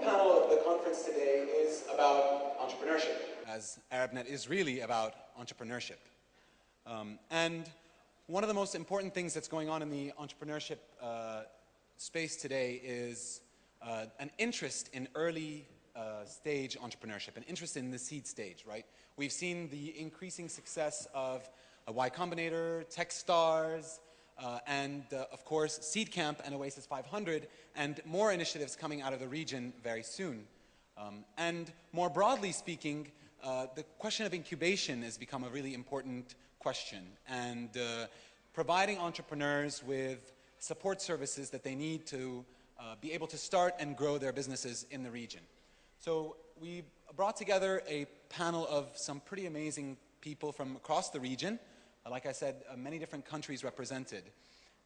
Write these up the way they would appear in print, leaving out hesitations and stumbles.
panel of the conference today is about entrepreneurship. As ArabNet is really about entrepreneurship. And one of the most important things that's going on in the entrepreneurship space today is an interest in early stage entrepreneurship, an interest in the seed stage, right? We've seen the increasing success of YCombinator, Techstars, and of course Seedcamp and Oasis 500, and more initiatives coming out of the region very soon. And more broadly speaking, the question of incubation has become a really important question, and providing entrepreneurs with support services that they need to be able to start and grow their businesses in the region. So we brought together a panel of some pretty amazing people from across the region. Like I said, many different countries represented.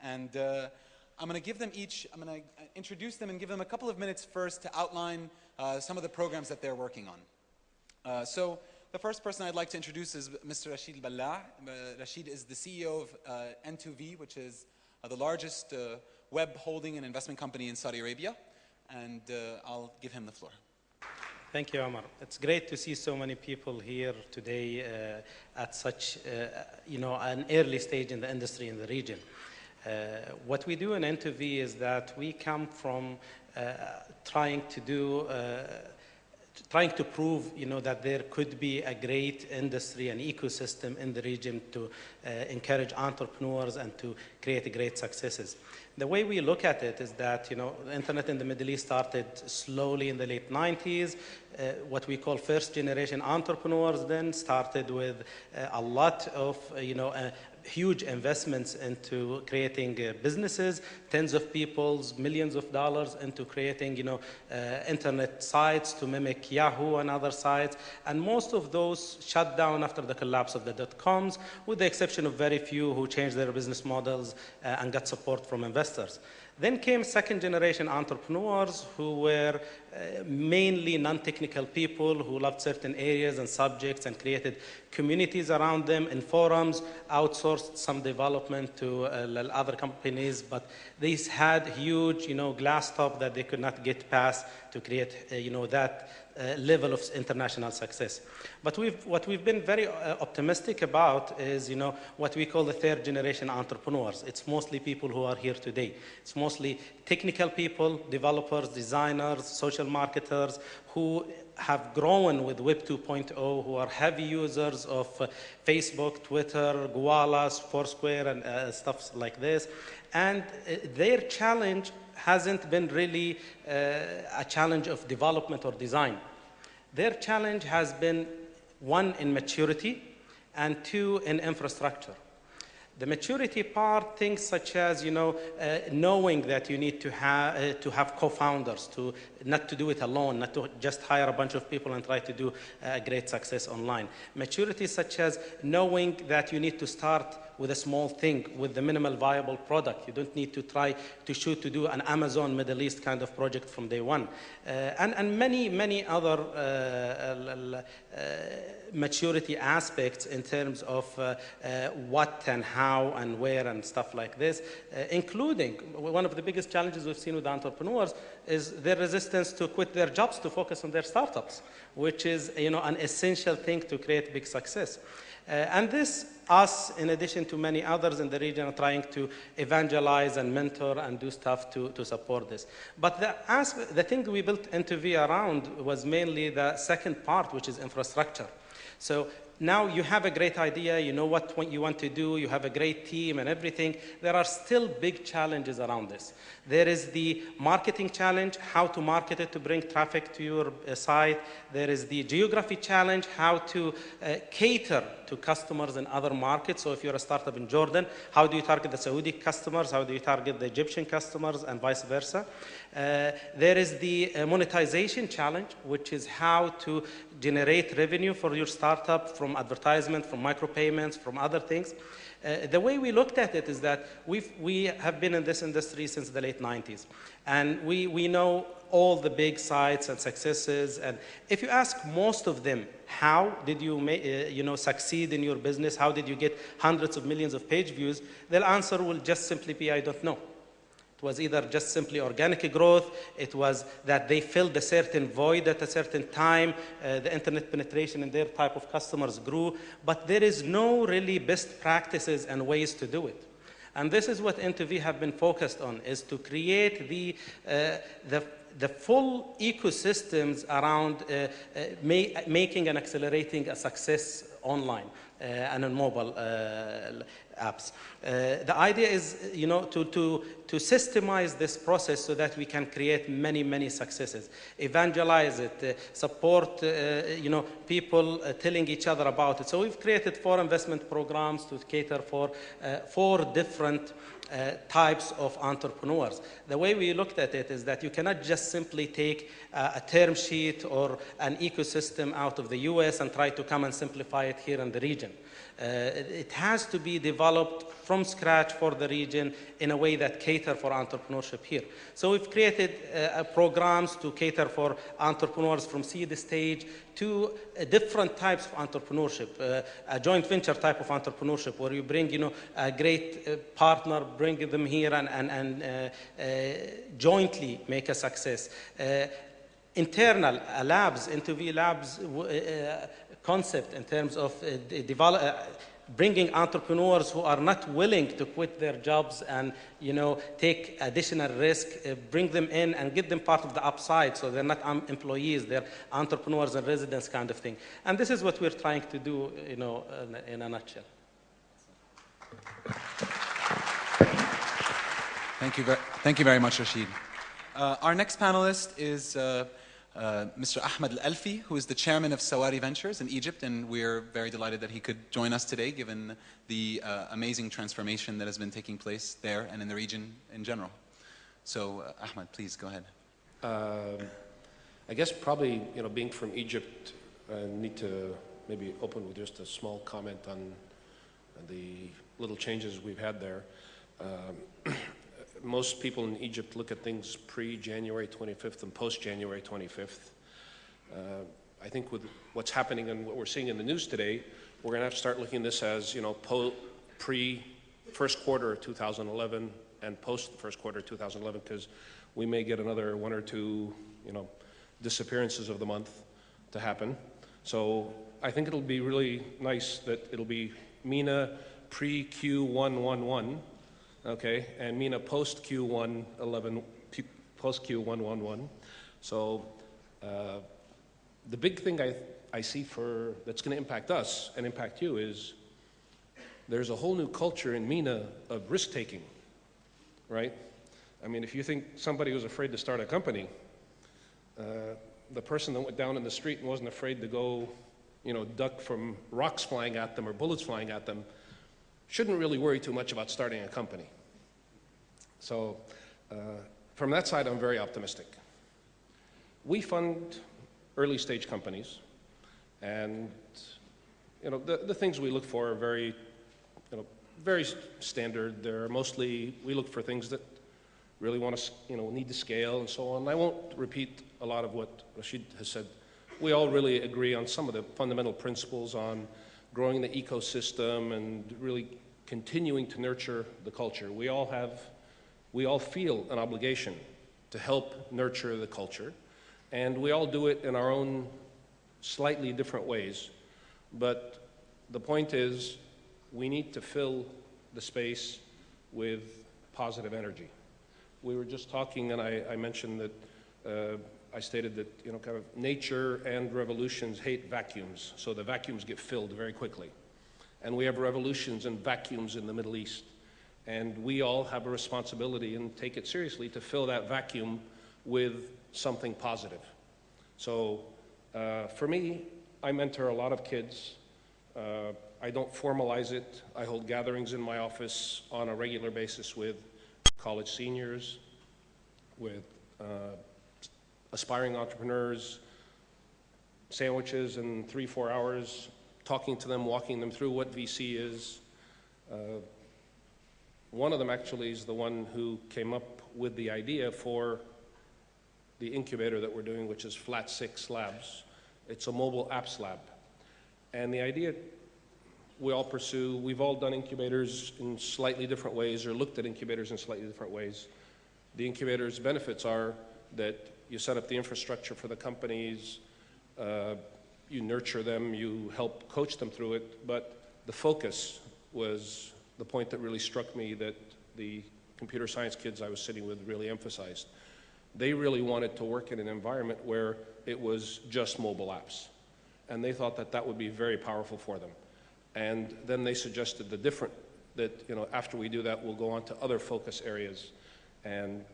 And I'm going to give them each, I'm going to introduce them and give them a couple of minutes first to outline some of the programs that they're working on. So the first person I'd like to introduce is Mr. Rashid Ballaa. Rashid is the CEO of N2V, which is the largest web holding and investment company in Saudi Arabia. And I'll give him the floor. Thank you, Omar. It's great to see so many people here today at such, an early stage in the industry in the region. What we do in N2V is that we come from trying to prove, that there could be a great industry and ecosystem in the region to encourage entrepreneurs and to create great successes. The way we look at it is that, the internet in the Middle East started slowly in the late 90s. What we call first generation entrepreneurs then started with a lot of, huge investments into creating businesses, tens of people's, millions of dollars into creating, internet sites to mimic Yahoo and other sites. And most of those shut down after the collapse of the dot-coms, with the exception of very few who changed their business models and got support from investors. Then came second generation entrepreneurs who were mainly non-technical people who loved certain areas and subjects and created communities around them in forums, outsourced some development to other companies, but these had huge, glass top that they could not get past to create, that level of international success. But what we've been very optimistic about is, what we call the third generation entrepreneurs. It's mostly people who are here today. It's mostly technical people, developers, designers, social marketers who have grown with Web 2.0, who are heavy users of Facebook, Twitter, Goalas, Foursquare, and stuff like this. And their challenge hasn't been really a challenge of development or design. Their challenge has been, one, in maturity, and two, in infrastructure. The maturity part, things such as, knowing that you need to have co-founders, not to do it alone, not to just hire a bunch of people and try to do great success online. Maturity such as knowing that you need to start with a small thing, with the minimal viable product. You don't need to try to do an Amazon Middle East kind of project from day one. And many other maturity aspects in terms of what and how and where and stuff like this, including one of the biggest challenges we've seen with entrepreneurs is their resistance to quit their jobs to focus on their startups, which is an essential thing to create big success. And this, us, in addition to many others in the region, are trying to evangelize and mentor and do stuff to support this. But the thing we built N2V around was mainly the second part, which is infrastructure. So now you have a great idea, you know what you want to do, you have a great team and everything. There are still big challenges around this. There is the marketing challenge, how to market it to bring traffic to your site. There is the geography challenge, how to cater to customers in other markets. So if you're a startup in Jordan, how do you target the Saudi customers? How do you target the Egyptian customers and vice versa? There is the monetization challenge, which is how to generate revenue for your startup from advertisement, from micropayments, from other things. The way we looked at it is that we have been in this industry since the late 90s. And we know all the big sites and successes. And if you ask most of them, how did you succeed in your business? How did you get hundreds of millions of page views? Their answer will just simply be, I don't know. It was either just simply organic growth, it was that they filled a certain void at a certain time, the internet penetration in their type of customers grew, but there is no really best practices and ways to do it. And this is what NTV have been focused on, is to create the full ecosystems around making and accelerating a success online and on mobile apps. The idea is, to systemize this process so that we can create many, many successes, evangelize it, support, people telling each other about it. So we've created 4 investment programs to cater for 4 different types of entrepreneurs. The way we looked at it is that you cannot just simply take a term sheet or an ecosystem out of the US and try to come and simplify it here in the region. It has to be developed from scratch for the region in a way that cater for entrepreneurship here. So we've created programs to cater for entrepreneurs from seed stage to different types of entrepreneurship, a joint venture type of entrepreneurship where you bring, a great partner, bring them here and jointly make a success. Internal labs, NTV labs concept in terms of bringing entrepreneurs who are not willing to quit their jobs and take additional risk, bring them in and get them part of the upside, so they're not employees, they're entrepreneurs and residents kind of thing. And this is what we're trying to do, in a nutshell. Thank you very much, Rashid. Our next panelist is Mr. Ahmed Al-Alfi, who is the chairman of Sawari Ventures in Egypt, and we're very delighted that he could join us today, given the amazing transformation that has been taking place there and in the region in general. So, Ahmed, please go ahead. I guess probably, being from Egypt, I need to maybe open with just a small comment on the little changes we've had there. Most people in Egypt look at things pre-January 25th and post-January 25th. I think with what's happening and what we're seeing in the news today, we're going to have to start looking at this as, pre-first quarter of 2011 and post-first quarter of 2011, because we may get another 1 or 2, disappearances of the month to happen. So I think it'll be really nice that it'll be MENA pre-Q111, okay, and MENA post Q111, post Q111. So the big thing I see that's going to impact us and impact you is there's a whole new culture in MENA of risk-taking, right? I mean, if you think somebody was afraid to start a company, the person that went down in the street and wasn't afraid to go, duck from rocks flying at them or bullets flying at them, shouldn't really worry too much about starting a company. So from that side, I'm very optimistic. We fund early stage companies, and the things we look for are very, very standard. They're mostly, we look for things that really want to, need to scale and so on. I won't repeat a lot of what Rashid has said. We all really agree on some of the fundamental principles on growing the ecosystem and really continuing to nurture the culture. We all feel an obligation to help nurture the culture, and we all do it in our own slightly different ways. But the point is, we need to fill the space with positive energy. We were just talking, and I mentioned that I stated that kind of nature and revolutions hate vacuums, so the vacuums get filled very quickly. And we have revolutions and vacuums in the Middle East. And we all have a responsibility, and take it seriously, to fill that vacuum with something positive. So for me, I mentor a lot of kids. I don't formalize it. I hold gatherings in my office on a regular basis with college seniors, with aspiring entrepreneurs, sandwiches in 3-4 hours, talking to them, walking them through what VC is. One of them actually is the one who came up with the idea for the incubator that we're doing, which is Flat 6 Labs. It's a mobile apps lab. And the idea we all pursue, we've all done incubators in slightly different ways or looked at incubators in slightly different ways. The incubator's benefits are that you set up the infrastructure for the companies, you nurture them, you help coach them through it, but the focus was the point that really struck me that the computer science kids I was sitting with really emphasized. They really wanted to work in an environment where it was just mobile apps. And they thought that that would be very powerful for them. And then they suggested that, you know, after we do that, we'll go on to other focus areas. And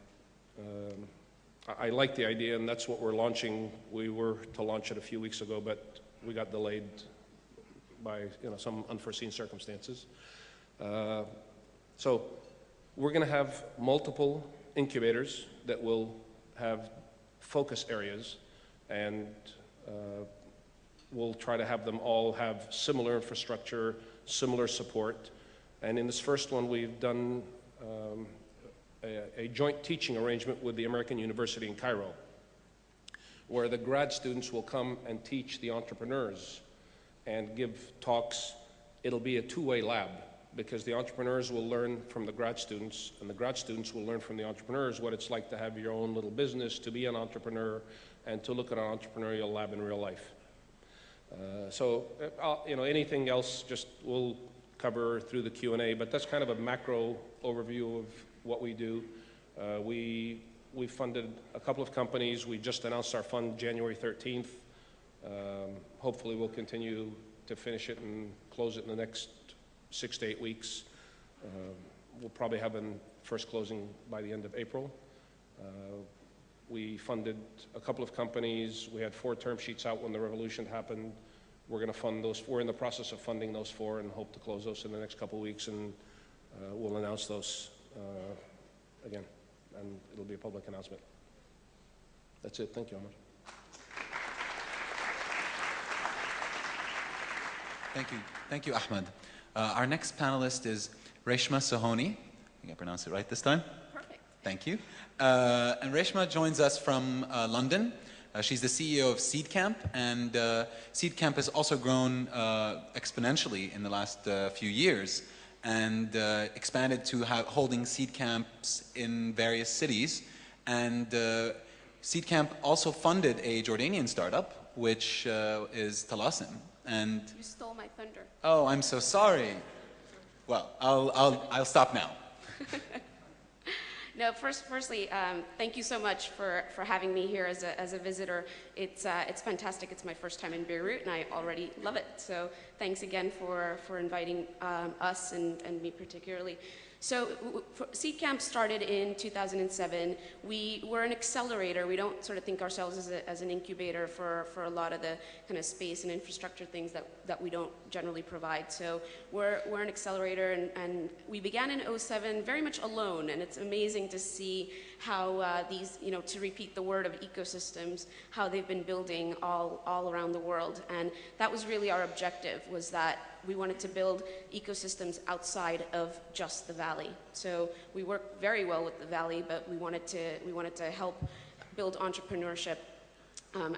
I like the idea, and that's what we're launching. We were to launch it a few weeks ago, but we got delayed by, you know, some unforeseen circumstances. So we're going to have multiple incubators that will have focus areas, and we'll try to have them all have similar infrastructure, similar support. And in this first one, we've done a joint teaching arrangement with the American University in Cairo, where the grad students will come and teach the entrepreneurs and give talks. It'll be a two-way lab, because the entrepreneurs will learn from the grad students, and the grad students will learn from the entrepreneurs what it's like to have your own little business, to be an entrepreneur, and to look at an entrepreneurial lab in real life. You know, anything else just we'll cover through the Q&A, but that's kind of a macro overview of what we do. We funded a couple of companies. We just announced our fund January 13th. Hopefully we'll continue to finish it and close it in the next 6 to 8 weeks. We'll probably have a first closing by the end of April. We funded a couple of companies. We had 4 term sheets out when the revolution happened. We're going to fund those. We're in the process of funding those 4 and hope to close those in the next couple of weeks, and we'll announce those again, and it'll be a public announcement. That's it. Thank you, Omar. Thank you, Ahmed. Our next panelist is Reshma Sohoni. I think I pronounced it right this time. Perfect. Thank you. And Reshma joins us from London. She's the CEO of Seedcamp, and Seedcamp has also grown exponentially in the last few years, and expanded to holding seed camps in various cities. And Seedcamp also funded a Jordanian startup, which is Talasim. And You stole my thunder. oh, I'm so sorry. Well, I'll stop now. No, firstly, thank you so much for having me here as a visitor. It's fantastic. It's my first time in Beirut, and I already love it. So thanks again for inviting us and me particularly. So Seedcamp started in 2007. We were an accelerator. We don't sort of think ourselves as an incubator for a lot of the kind of space and infrastructure things that we don't generally provide. So we're an accelerator, and we began in 2007 very much alone, and it's amazing to see how these, you know, to repeat the word of ecosystems, how they've been building all around the world. And that was really our objective, was that we wanted to build ecosystems outside of just the Valley. So we work very well with the Valley, but we wanted to help build entrepreneurship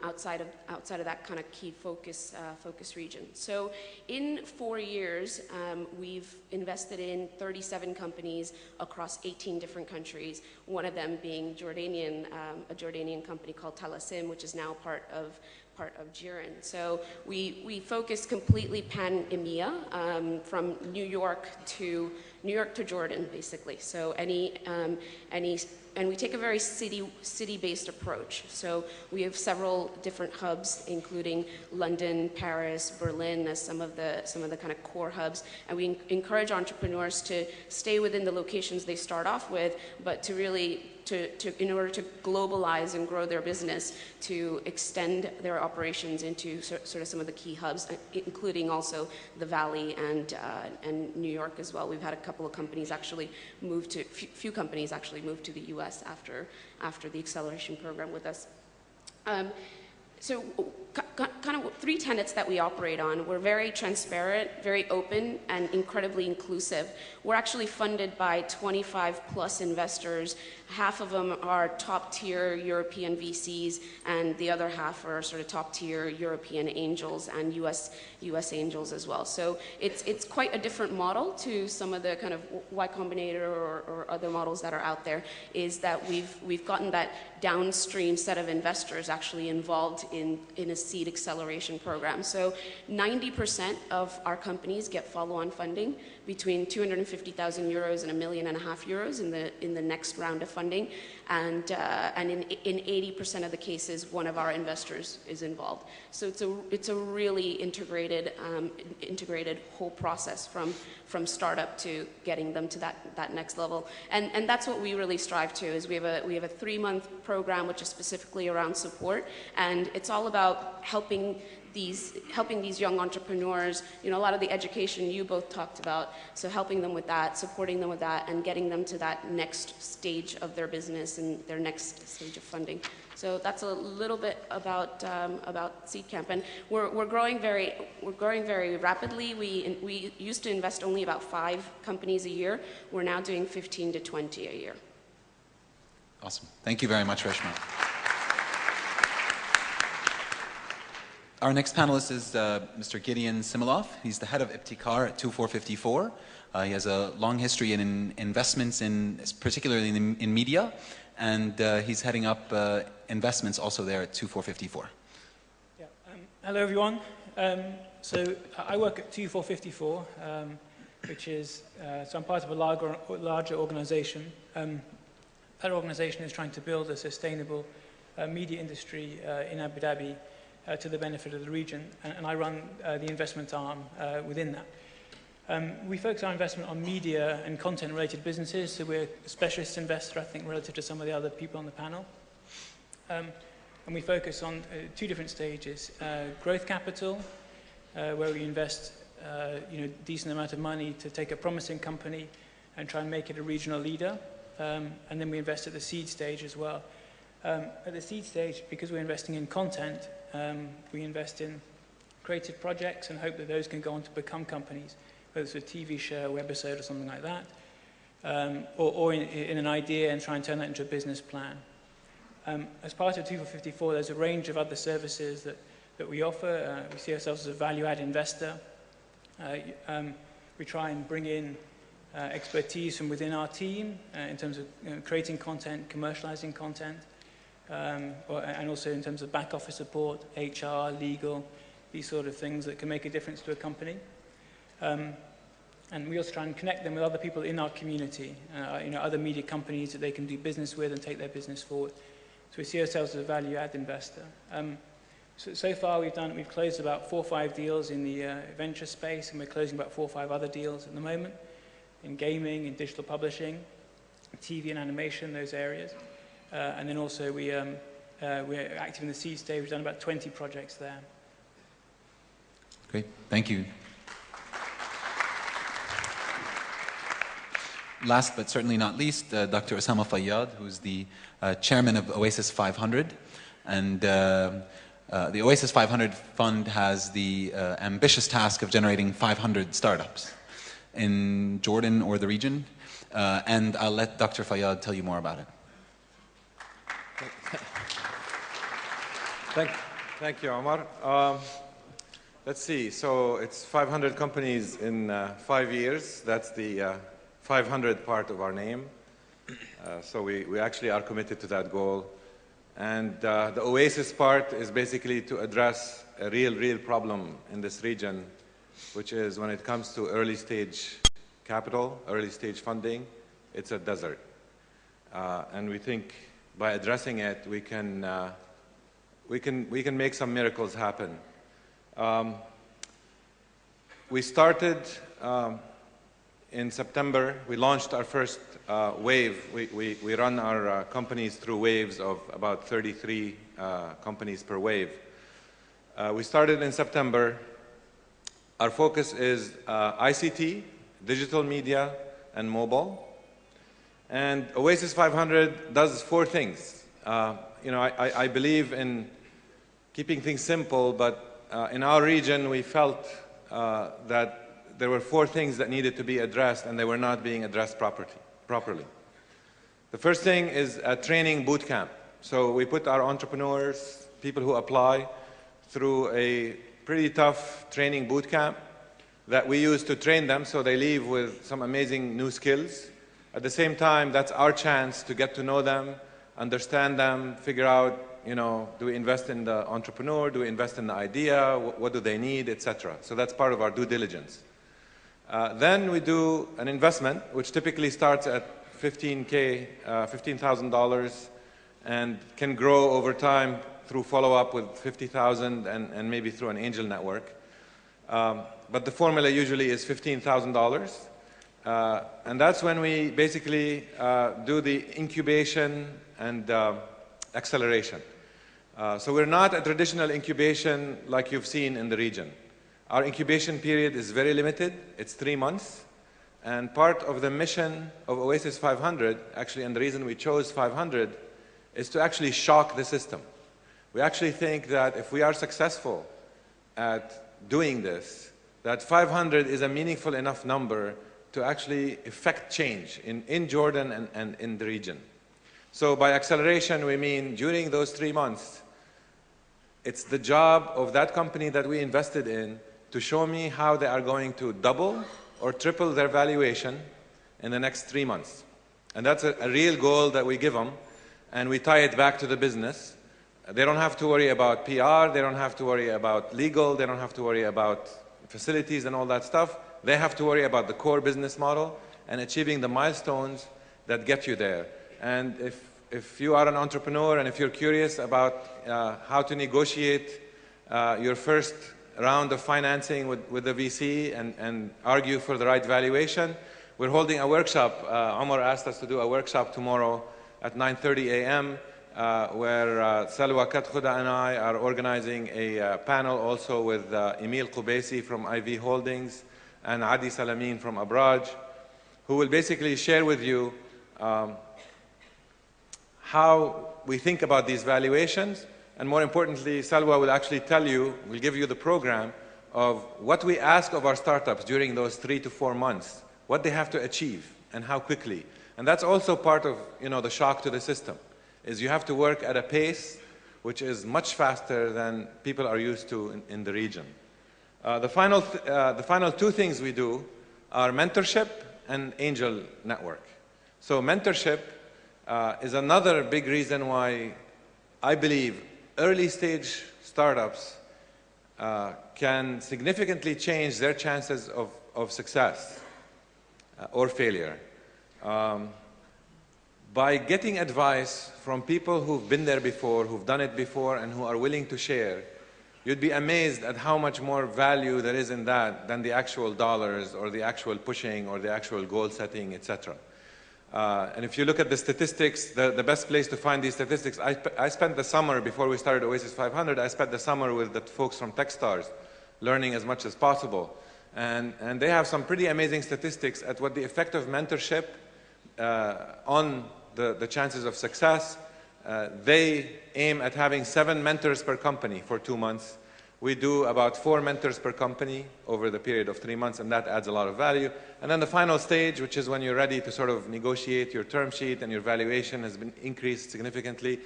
outside of that kind of key focus region. So in 4 years, we've invested in 37 companies across 18 different countries, one of them being Jordanian, a Jordanian company called Talasim, which is now part of Gideon. So we focus completely pan-EMEA, from New York to Jordan, basically. So and we take a very city-based approach. So we have several different hubs, including London, Paris, Berlin as some of the kind of core hubs. And we encourage entrepreneurs to stay within the locations they start off with, but to really in order to globalize and grow their business, to extend their operations into sort of some of the key hubs, including also the Valley and New York as well. We've had a couple of companies actually few companies actually move to the U.S. after the acceleration program with us. So kind of 3 tenets that we operate on. We're very transparent, very open, and incredibly inclusive. We're actually funded by 25 plus investors, half of them are top-tier European VCs, and the other half are sort of top-tier European angels and US angels as well. So it's quite a different model to some of the kind of YCombinator or other models that are out there, is that we've gotten that downstream set of investors actually involved in a seed acceleration program. So 90% of our companies get follow-on funding between 250,000 euros and €1.5 million in the next round of funding, and in 80% of the cases, one of our investors is involved. So it's a really integrated whole process from startup to getting them to that next level, and that's what we really strive to. Is we have a 3-month program which is specifically around support, and it's all about helping these young entrepreneurs, you know, a lot of the education you both talked about, so helping them with that, supporting them with that, and getting them to that next stage of their business and their next stage of funding. So that's a little bit about Seedcamp, and we're growing very rapidly. We used to invest only about 5 companies a year. We're now doing 15 to 20 a year. Awesome. Thank you very much, Reshma. Our next panelist is Mr. Gideon Simeloff. He's the head of Ibtikar at 2454. He has a long history in investments, particularly in media, and he's heading up investments also there at 2454. Yeah. Hello, everyone. So I work at 2454, which is, so I'm part of a larger organization. That organization is trying to build a sustainable media industry in Abu Dhabi to the benefit of the region, and I run the investment arm within that. We focus our investment on media and content-related businesses, so we're a specialist investor, I think, relative to some of the other people on the panel. And we focus on 2 different stages. Growth capital, where we invest a decent amount of money to take a promising company and try and make it a regional leader. And then we invest at the seed stage as well. At the seed stage, because we're investing in content, we invest in creative projects and hope that those can go on to become companies, whether it's a TV show, webisode, or something like that, or in an idea and try and turn that into a business plan. As part of 2454, there's a range of other services that we offer. We see ourselves as a value-add investor. We try and bring in expertise from within our team in terms of creating content, commercializing content, and also in terms of back office support, HR, legal, these sort of things that can make a difference to a company. And we also try and connect them with other people in our community, other media companies that they can do business with and take their business forward. So we see ourselves as a value-add investor. So far we've closed about 4 or 5 deals in the venture space, and we're closing about 4 or 5 other deals at the moment in gaming, in digital publishing, TV and animation, those areas. And then also we're active in the seed stage. We've done about 20 projects there. Great, thank you. Last but certainly not least, Dr. Usama Fayyad, who's the chairman of Oasis 500. And the Oasis 500 fund has the ambitious task of generating 500 startups in Jordan or the region. And I'll let Dr. Fayyad tell you more about it. Thank you, Omar. Let's see, so it's 500 companies in 5 years. That's the 500 part of our name. So we actually are committed to that goal. And the Oasis part is basically to address a real problem in this region, which is when it comes to early stage capital, early stage funding, it's a desert. And we think by addressing it, we can make some miracles happen. We started in September. We launched our first wave. We run our companies through waves of about 33 companies per wave. We started in September. Our focus is ICT, digital media, and mobile. And Oasis 500 does 4 things. I believe in keeping things simple, but in our region we felt that there were 4 things that needed to be addressed, and they were not being addressed properly. The first thing is a training boot camp. So we put our entrepreneurs, people who apply, through a pretty tough training boot camp that we use to train them so they leave with some amazing new skills. At the same time, that's our chance to get to know them, understand them, figure out, do we invest in the entrepreneur, do we invest in the idea, what do they need, etc. So that's part of our due diligence. Then we do an investment, which typically starts at $15,000 and can grow over time through follow-up with $50,000 and maybe through an angel network. But the formula usually is $15,000. And that's when we basically do the incubation and acceleration. So we're not a traditional incubation like you've seen in the region. Our incubation period is very limited. It's 3 months. And part of the mission of Oasis 500, actually, and the reason we chose 500, is to actually shock the system. We actually think that if we are successful at doing this, that 500 is a meaningful enough number to actually effect change in Jordan and in the region. So by acceleration, we mean during those 3 months, it's the job of that company that we invested in to show me how they are going to double or triple their valuation in the next 3 months. And that's a real goal that we give them, and we tie it back to the business. They don't have to worry about PR, they don't have to worry about legal, they don't have to worry about facilities and all that stuff. They have to worry about the core business model and achieving the milestones that get you there. And if you are an entrepreneur and if you're curious about how to negotiate your first round of financing with the VC and argue for the right valuation, we're holding a workshop. Omar asked us to do a workshop tomorrow at 9:30 a.m. Where Salwa Katkhuda and I are organizing a panel also with Emil Qubaisi from IV Holdings and Adi Salamin from Abraj, who will basically share with you how we think about these valuations. And more importantly, Salwa will actually tell you, will give you the program of what we ask of our startups during those 3 to 4 months, what they have to achieve and how quickly. And that's also part of the shock to the system, is you have to work at a pace which is much faster than people are used to in the region. The final 2 things we do are mentorship and angel network. So mentorship is another big reason why I believe early stage startups can significantly change their chances of success or failure. By getting advice from people who've been there before, who've done it before, and who are willing to share, you'd be amazed at how much more value there is in that than the actual dollars or the actual pushing or the actual goal setting, etc. And if you look at the statistics, the best place to find these statistics, I spent the summer, before we started Oasis 500, I spent the summer with the folks from Techstars, learning as much as possible. And they have some pretty amazing statistics at what the effect of mentorship on the chances of success. They aim at having 7 mentors per company for 2 months. We do about 4 mentors per company over the period of 3 months, and that adds a lot of value. And then the final stage, which is when you're ready to sort of negotiate your term sheet and your valuation has been increased significantly,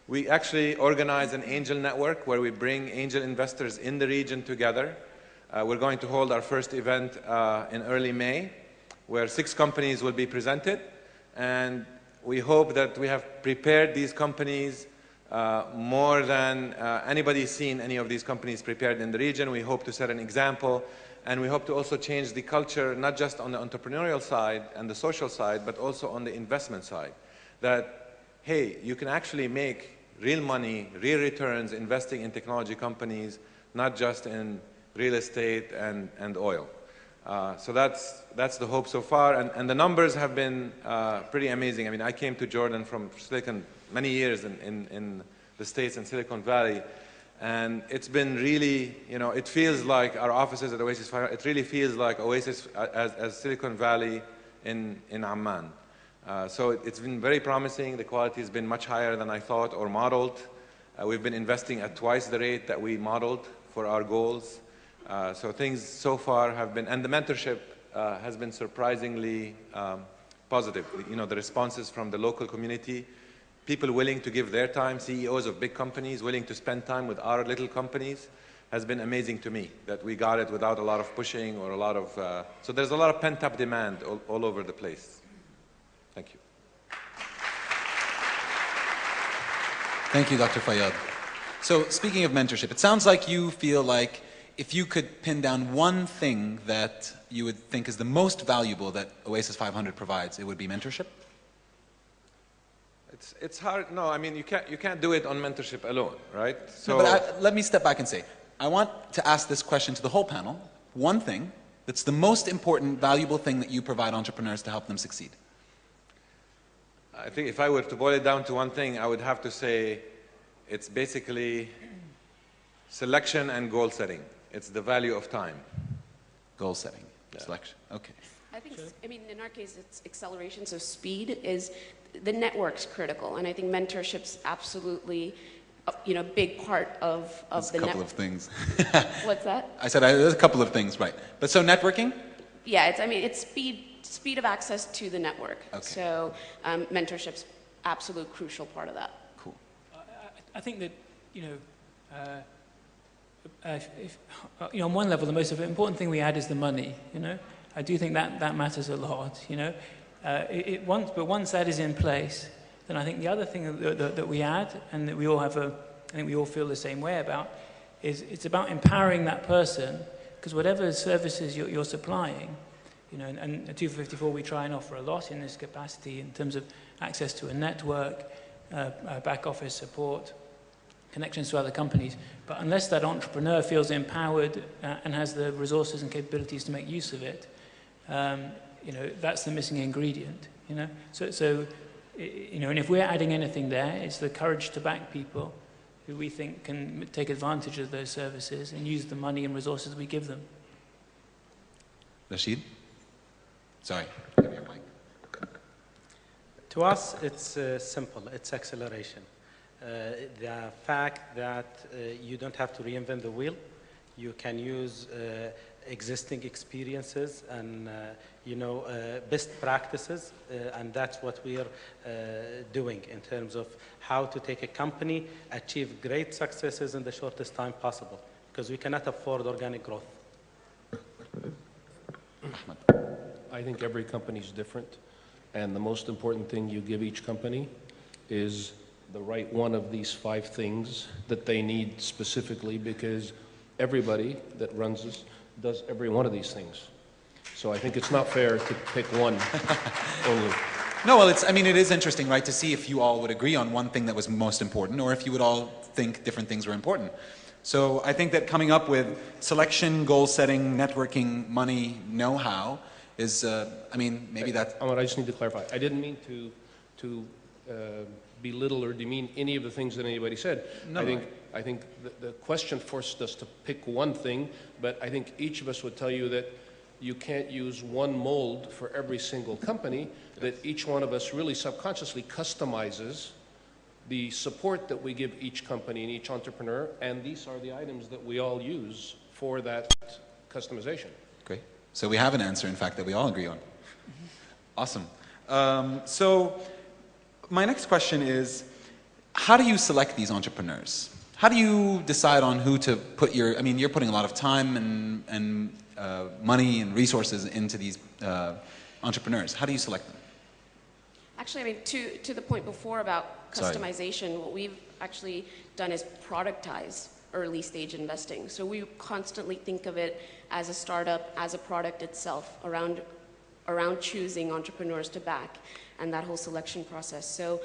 we actually organize an angel network where we bring angel investors in the region together. We're going to hold our first event in early May, where 6 companies will be presented. And we hope that we have prepared these companies more than anybody's seen any of these companies prepared in the region. We hope to set an example, and we hope to also change the culture, not just on the entrepreneurial side and the social side, but also on the investment side. That, hey, you can actually make real money, real returns investing in technology companies, not just in real estate and oil. So that's the hope so far, and the numbers have been pretty amazing. I mean, I came to Jordan from many years in the States and Silicon Valley, and it's been really, it feels like our offices at Oasis 500, it really feels like Oasis as Silicon Valley in Amman. So it's been very promising. The quality has been much higher than I thought or modeled. We've been investing at twice the rate that we modeled for our goals. So things so far have been, and the mentorship has been surprisingly positive. You know, the responses from the local community, people willing to give their time, CEOs of big companies willing to spend time with our little companies, has been amazing to me, that we got it without a lot of pushing or a lot of, so there's a lot of pent-up demand all over the place. Thank you. Thank you, Dr. Fayyad. So speaking of mentorship, it sounds like you feel like if you could pin down one thing that you would think is the most valuable that Oasis 500 provides, it would be mentorship? It's hard. No, I mean, you can't do it on mentorship alone, right? So, no, but let me step back and say, I want to ask this question to the whole panel. One thing that's the most important, valuable thing that you provide entrepreneurs to help them succeed. I think if I were to boil it down to one thing, I would have to say it's basically selection and goal setting. It's the value of time. Goal setting, selection, okay. I think, I mean, in our case, it's acceleration, so speed is, the network's critical, and I think mentorship's absolutely, you know, big part of the network. A couple of things. What's that? I said there's a couple of things, right. But so networking? Yeah, it's, I mean, it's speed of access to the network. Okay. So mentorship's absolute crucial part of that. Cool. I think that, you know, you know, on one level, the most important thing we add is the money, you know. I do think that matters a lot, you know. But once that is in place, then I think the other thing that we add, and that we all have I think we all feel the same way about, is it's about empowering that person, because whatever services you're supplying, you know, and at 254 we try and offer a lot in this capacity in terms of access to a network, back office support, connections to other companies. But unless that entrepreneur feels empowered and has the resources and capabilities to make use of it, you know, that's the missing ingredient, you know. So, you know, and if we're adding anything there, it's the courage to back people who we think can take advantage of those services and use the money and resources we give them. Rashid? Sorry. To us, it's simple. It's acceleration. The fact that you don't have to reinvent the wheel, you can use existing experiences and you know, best practices, and that's what we are doing in terms of how to take a company, achieve great successes in the shortest time possible, because we cannot afford organic growth. I think every company is different, and the most important thing you give each company is the right one of these 5 things that they need specifically, because everybody that runs this does every one of these things. So I think it's not fair to pick one only. No, well, I mean, it is interesting, right, to see if you all would agree on one thing that was most important, or if you would all think different things were important. So I think that coming up with selection, goal setting, networking, money, know-how is, I mean, maybe that... Omar, I just need to clarify. I didn't mean to belittle or demean any of the things that anybody said. No, I think the question forced us to pick one thing, but I think each of us would tell you that you can't use one mold for every single company, that each one of us really subconsciously customizes the support that we give each company and each entrepreneur, and these are the items that we all use for that customization. Great. So we have an answer, in fact, that we all agree on. Awesome. So my next question is, how do you select these entrepreneurs? How do you decide on who to put your, I mean, you're putting a lot of time and money and resources into these entrepreneurs. How do you select them? Actually, I mean, to the point before about customization, what we've actually done is productize early stage investing. So we constantly think of it as a startup, as a product itself, around choosing entrepreneurs to back and that whole selection process. So,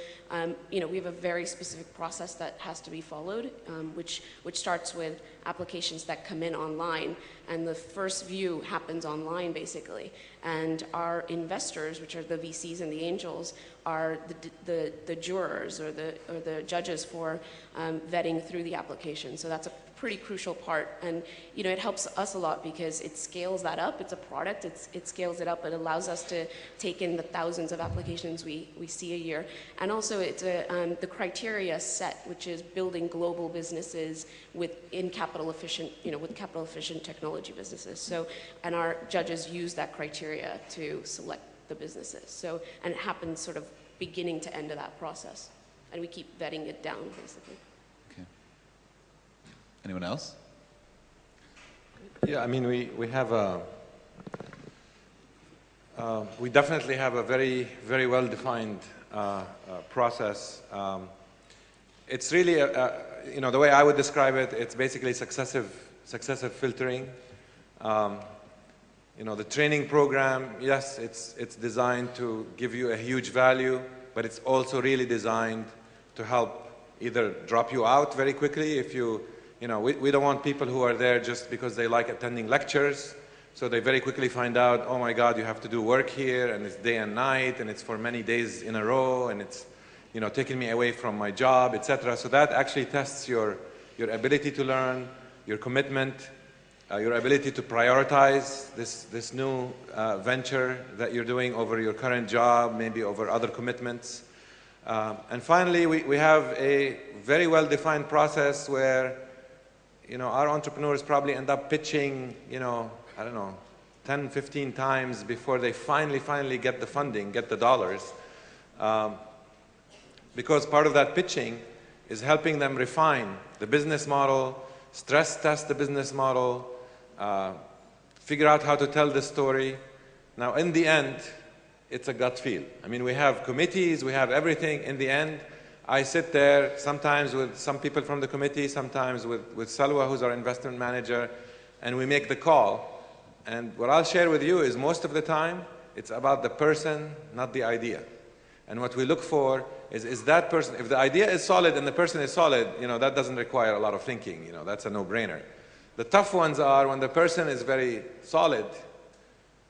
you know, we have a very specific process that has to be followed, which starts with applications that come in online, and the first view happens online, basically. And our investors, which are the VCs and the angels, are the jurors or the judges for vetting through the application. So that's a pretty crucial part, and you know, it helps us a lot because it scales that up. It's a product, it scales it up. It allows us to take in the thousands of applications we see a year, and also it's the criteria set, which is building global businesses with capital efficient technology businesses. So, and our judges use that criteria to select the business is. So, and it happens sort of beginning to end of that process. And we keep vetting it down, basically. Okay. Anyone else? Yeah, I mean, we have a, we definitely have a very, very well-defined process. It's really, you know, the way I would describe it, it's basically successive filtering. You know, the training program, yes, it's designed to give you a huge value, but it's also really designed to help either drop you out very quickly if you know, we don't want people who are there just because they like attending lectures. So they very quickly find out, oh my God, you have to do work here, and it's day and night, and it's for many days in a row, and it's, you know, taking me away from my job, etc. So that actually tests your ability to learn, your commitment, your ability to prioritize this new venture that you're doing over your current job, maybe over other commitments. And finally, we have a very well-defined process where, you know, our entrepreneurs probably end up pitching, you know, I don't know, 10, 15 times before they finally get the funding, get the dollars. Because part of that pitching is helping them refine the business model, stress test the business model, figure out how to tell the story. Now, in the end, it's a gut feel. I mean, we have committees, we have everything. In the end, I sit there sometimes with some people from the committee, sometimes with Salwa, who's our investment manager, and we make the call. And what I'll share with you is most of the time, it's about the person, not the idea. And what we look for is that person, if the idea is solid and the person is solid, you know, that doesn't require a lot of thinking, you know, that's a no-brainer. The tough ones are when the person is very solid,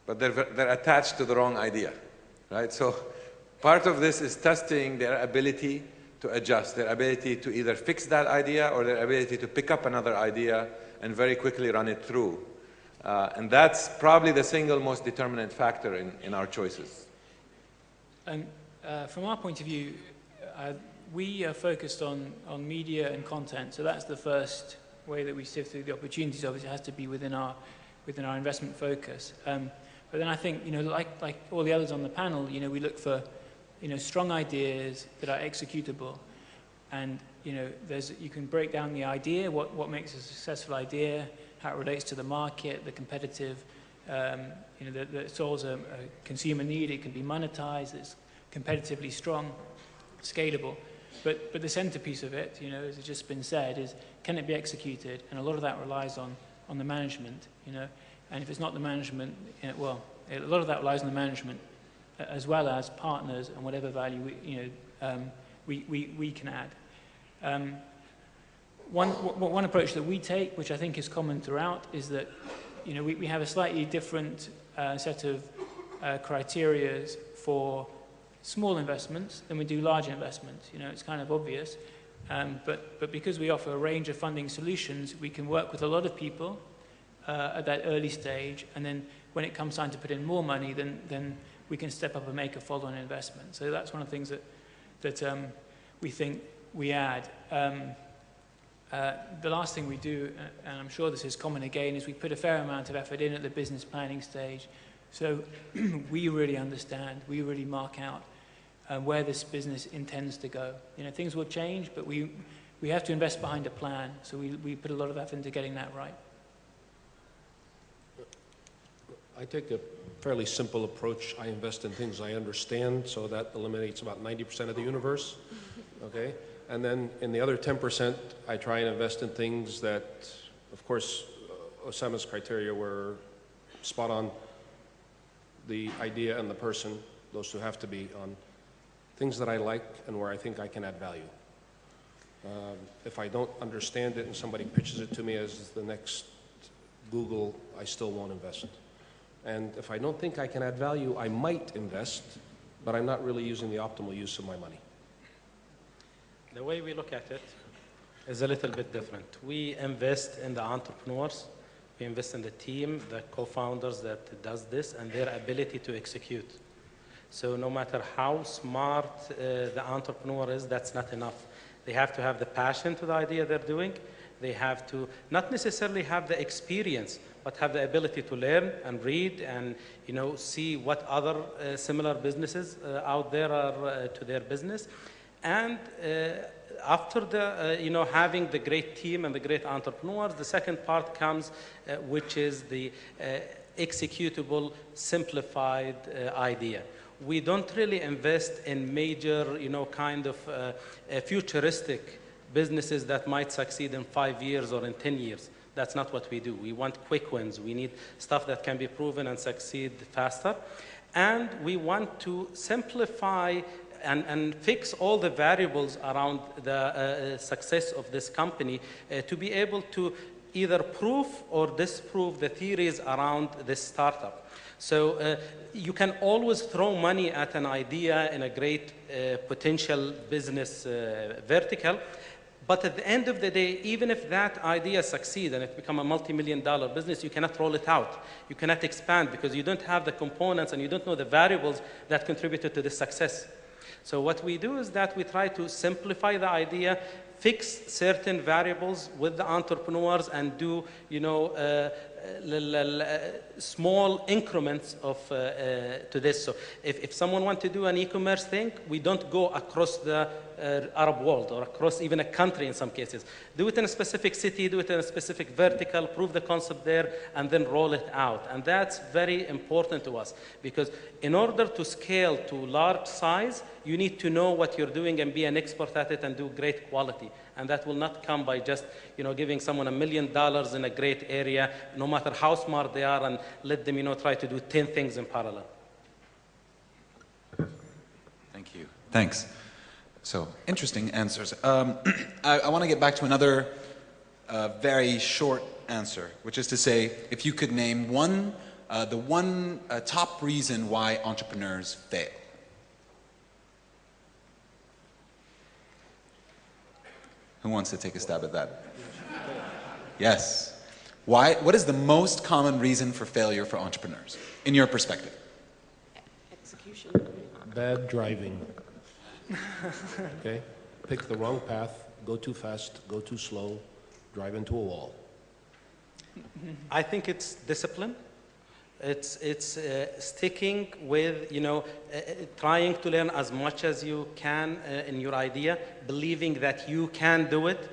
but they're attached to the wrong idea, right? So part of this is testing their ability to adjust, their ability to either fix that idea or their ability to pick up another idea and very quickly run it through. And that's probably the single most determinant factor in our choices. And from our point of view, we are focused on media and content. So that's the first way that we sift through the opportunities. Obviously, it has to be within our investment focus. But then I think, you know, like all the others on the panel, you know, we look for, you know, strong ideas that are executable. And, you know, you can break down the idea, what makes a successful idea, how it relates to the market, the competitive, you know, that it solves a consumer need, it can be monetized, it's competitively strong, scalable. But the centerpiece of it, you know, as it's just been said, is can it be executed? And a lot of that relies on the management, you know. And if it's not the management, well, a lot of that relies on the management as well as partners and whatever value we can add. One approach that we take, which I think is common throughout, is that, you know, we have a slightly different set of criteria for small investments than we do large investments. You know, it's kind of obvious, but because we offer a range of funding solutions, we can work with a lot of people at that early stage, and then when it comes time to put in more money, then we can step up and make a follow-on investment. So that's one of the things that we think we add. The last thing we do, and I'm sure this is common again, is we put a fair amount of effort in at the business planning stage. So we really understand, we really mark out where this business intends to go. You know, things will change, but we have to invest behind a plan. So we put a lot of effort into getting that right. I take a fairly simple approach. I invest in things I understand, so that eliminates about 90% of the universe, okay? And then in the other 10%, I try and invest in things that, of course, Osama's criteria were spot on. The idea and the person, those two have to be on things that I like and where I think I can add value. If I don't understand it and somebody pitches it to me as the next Google, I still won't invest. And if I don't think I can add value, I might invest, but I'm not really using the optimal use of my money. The way we look at it is a little bit different. We invest in the entrepreneurs, we invest in the team, the co-founders that does this, and their ability to execute. So no matter how smart the entrepreneur is, that's not enough. They have to have the passion to the idea they're doing. They have to not necessarily have the experience, but have the ability to learn and read and, you know, see what other similar businesses out there are to their business. And after the, you know, having the great team and the great entrepreneurs, the second part comes, which is the executable, simplified idea. We don't really invest in major, you know, kind of futuristic businesses that might succeed in 5 years or in 10 years. That's not what we do. We want quick wins. We need stuff that can be proven and succeed faster. And we want to simplify and fix all the variables around the success of this company to be able to either prove or disprove the theories around this startup. So you can always throw money at an idea in a great potential business vertical, but at the end of the day, even if that idea succeeds and it becomes a multi-million-dollar business, you cannot roll it out. You cannot expand because you don't have the components and you don't know the variables that contributed to the success. So what we do is that we try to simplify the idea, fix certain variables with the entrepreneurs, and do, you know, small increments of to this. So if someone wants to do an e-commerce thing, we don't go across the Arab world or across even a country in some cases. Do it in a specific city, do it in a specific vertical, prove the concept there, and then roll it out. And that's very important to us because in order to scale to large size, you need to know what you're doing and be an expert at it and do great quality. And that will not come by just, you know, giving someone $1 million in a great area, no matter how smart they are, and let them, you know, try to do 10 things in parallel. Thank you. Thanks. So, interesting answers. I want to get back to another very short answer, which is to say, if you could name the one top reason why entrepreneurs fail. Who wants to take a stab at that? Yes. Why? What is the most common reason for failure for entrepreneurs, in your perspective? Execution. Bad driving. Okay? Pick the wrong path, go too fast, go too slow, drive into a wall. I think it's discipline. It's sticking with, you know, trying to learn as much as you can in your idea, believing that you can do it.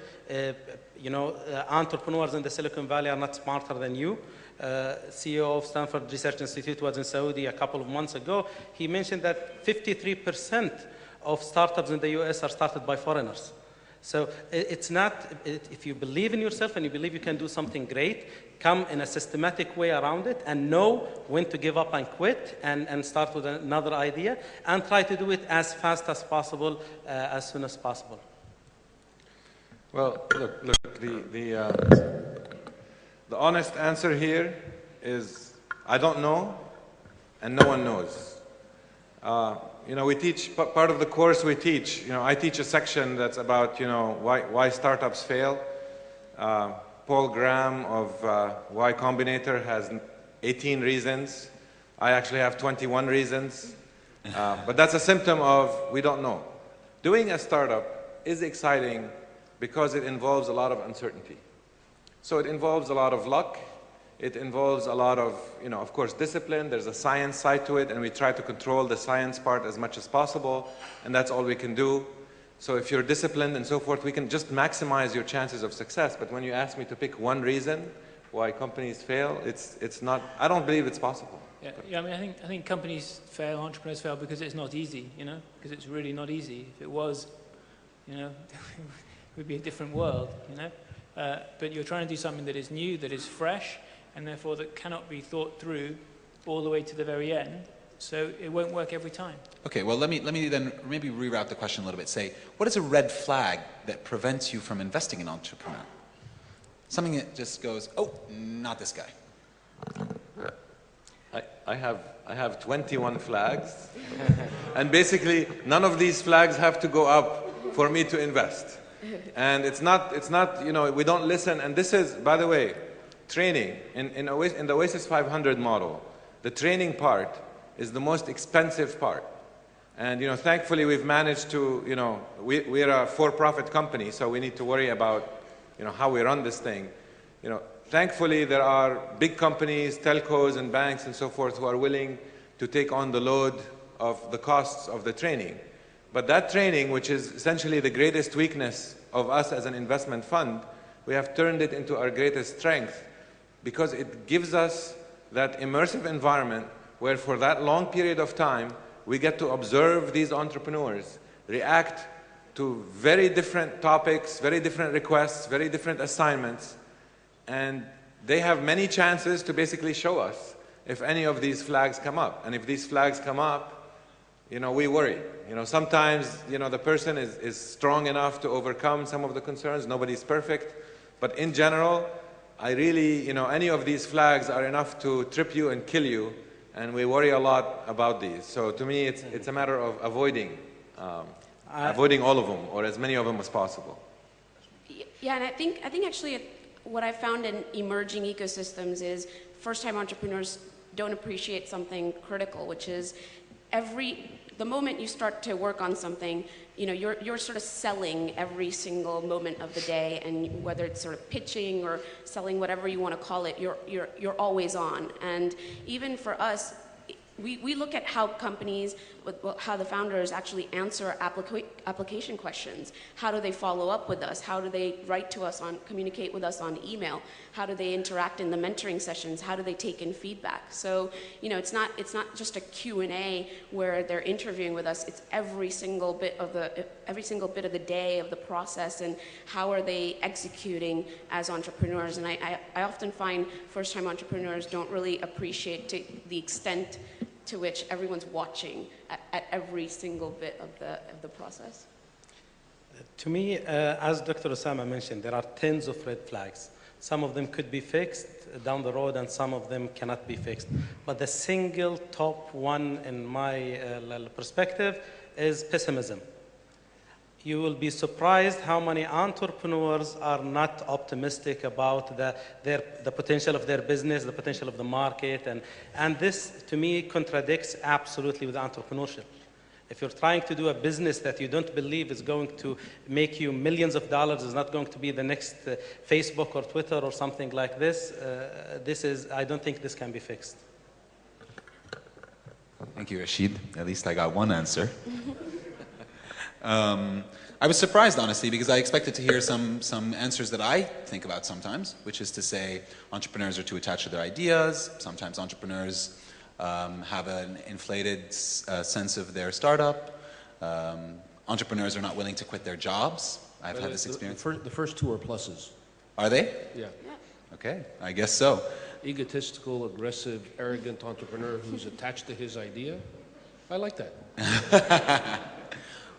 You know, entrepreneurs in the Silicon Valley are not smarter than you. CEO of Stanford Research Institute was in Saudi a couple of months ago. He mentioned that 53% of startups in the US are started by foreigners. So it's not, if you believe in yourself and you believe you can do something great, come in a systematic way around it and know when to give up and quit and start with another idea and try to do it as fast as possible, as soon as possible. Well, look, the honest answer here is I don't know and no one knows. You know, we teach, part of the course we teach, you know, I teach a section that's about, you know, why startups fail. Paul Graham of YCombinator has 18 reasons. I actually have 21 reasons. But that's a symptom of we don't know. Doing a startup is exciting because it involves a lot of uncertainty. So it involves a lot of luck. It involves a lot of, you know, of course, discipline. There's a science side to it, and we try to control the science part as much as possible, and that's all we can do. So if you're disciplined and so forth, we can just maximize your chances of success. But when you ask me to pick one reason why companies fail, it's not, I don't believe it's possible. Yeah, I mean, I think companies fail, entrepreneurs fail because it's not easy, you know, because it's really not easy. If it was, you know, it would be a different world, you know. But you're trying to do something that is new, that is fresh, and therefore that cannot be thought through all the way to the very end. So it won't work every time. Okay, well, let me then maybe reroute the question a little bit. Say, what is a red flag that prevents you from investing in an entrepreneur? Something that just goes, oh, not this guy. I have 21 flags, and basically none of these flags have to go up for me to invest. And it's not, you know, we don't listen. And this is, by the way, training. In the Oasis 500 model, the training part is the most expensive part. And, you know, thankfully we've managed to, you know, we're a for-profit company, so we need to worry about, you know, how we run this thing. You know, thankfully, there are big companies, telcos and banks and so forth who are willing to take on the load of the costs of the training. But that training, which is essentially the greatest weakness of us as an investment fund, we have turned it into our greatest strength because it gives us that immersive environment where for that long period of time, we get to observe these entrepreneurs react to very different topics, very different requests, very different assignments, and they have many chances to basically show us if any of these flags come up. And if these flags come up, we worry. Sometimes, the person is strong enough to overcome some of the concerns. Nobody's perfect. But in general, I really, any of these flags are enough to trip you and kill you. And we worry a lot about these. So to me, it's a matter of avoiding all of them, or as many of them as possible. Yeah, and I think actually what I found in emerging ecosystems is first-time entrepreneurs don't appreciate something critical, which is the moment you start to work on something, you're sort of selling every single moment of the day, and whether it's sort of pitching or selling, whatever you want to call it, you're always on. And even for us, we look at how companies, how the founders actually answer application questions. How do they follow up with us? How do they write to us communicate with us on email? How do they interact in the mentoring sessions? How do they take in feedback? So, it's not just a Q&A where they're interviewing with us. It's every single bit of the day of the process, and how are they executing as entrepreneurs. And I often find first-time entrepreneurs don't really appreciate to the extent to which everyone's watching at every single bit of the process. To me, as Dr. Usama mentioned, there are tens of red flags. Some of them could be fixed down the road, and some of them cannot be fixed. But the single top one, in my perspective, is pessimism. You will be surprised how many entrepreneurs are not optimistic about the potential of their business, the potential of the market, and this, to me, contradicts absolutely with entrepreneurship. If you're trying to do a business that you don't believe is going to make you millions of dollars, is not going to be the next Facebook or Twitter or something like this, I don't think this can be fixed. Thank you, Rashid. At least I got one answer. I was surprised, honestly, because I expected to hear some answers that I think about sometimes, which is to say entrepreneurs are too attached to their ideas. Sometimes entrepreneurs have an inflated sense of their startup. Entrepreneurs are not willing to quit their jobs. I've had this experience. The first two are pluses. Are they? Yeah. Okay, I guess so. Egotistical, aggressive, arrogant entrepreneur who's attached to his idea. I like that.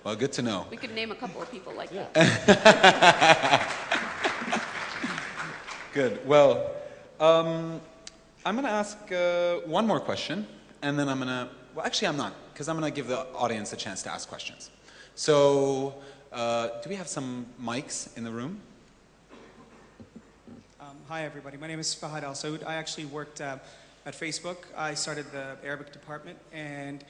Well, good to know. We could name a couple of people like that. Good. Well, I'm going to ask one more question, and then I'm going to... Well, actually, I'm not, because I'm going to give the audience a chance to ask questions. So, do we have some mics in the room? Hi, everybody. My name is Fayyad Al-Saud. I actually worked at Facebook. I started the Arabic department, and